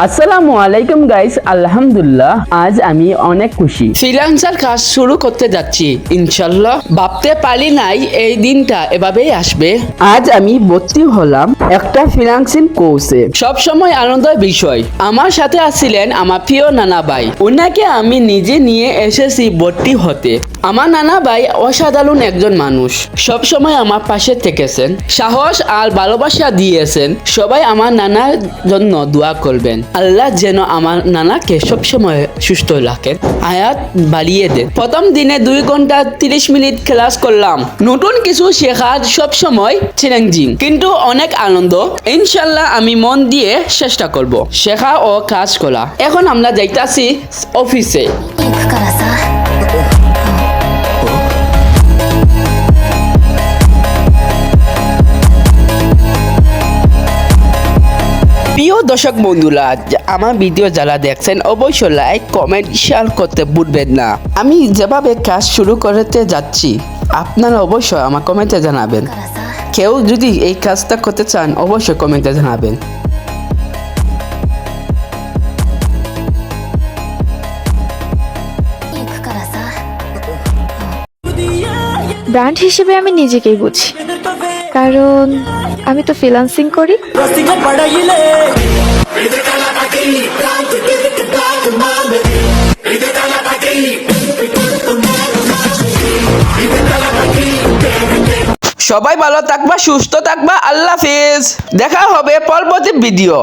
আসসালামু আলাইকুম গাইস, আলহামদুলিল্লাহ আজ আমি অনেক খুশি। ফ্রিল্যান্সার কাজ শুরু করতে যাচ্ছি ইনশাল্লাহ। ভাবতে পারি নাই এই দিনটা এভাবেই আসবে। আজ আমি ভর্তি হলাম একটা ফ্রিল্যান্সিং কোর্সে। সব সময় আনন্দের বিষয়। আমার সাথে আসছিলেন আমার প্রিয় নানা ভাই, ওনাকে আমি নিজে নিয়ে এসেছি ভর্তি হতে। আমার নানা ভাই অসাধারণ একজন মানুষ, সব সময় আমার পাশে থেকেছেন, সাহস আর ভালোবাসা দিয়েছেন। সবাই আমার নানার জন্য দোয়া করবেন, আল্লাহ যেন আমার নানাকে সবসময় সুস্থ রাখেন, হায়াত বাড়িয়ে দেন। প্রথম দিনে 2 ঘন্টা 30 মিনিট ক্লাস করলাম। নতুন কিছু শেখার সবসময় চ্যালেঞ্জিং, কিন্তু অনেক আনন্দ। ইনশাল্লাহ আমি মন দিয়ে চেষ্টা করব শেখা ও কাজ করা। এখন আমরা যাইতাছি অফিসে। প্রিয় দর্শক বন্ধুরা, আমার ভিডিও যারা দেখছেন অবশ্যই লাইক কমেন্ট শেয়ার করতে ভুলবেন না। আমি যেভাবে কাজ শুরু করতে যাচ্ছি আপনারা অবশ্যই আমার কমেন্টে জানাবেন। কেউ যদি এই কাজটা করতে চান অবশ্যই কমেন্টে জানাবেন। ব্র্যান্ড হিসেবে আমি নিজেকেই বুঝি, কারণ আমি তো ফ্রিল্যান্সিং করি। সবাই ভালো থাকবা, সুস্থ থাকবা। আল্লাহ হাফেজ। দেখা হবে পরবর্তী ভিডিও।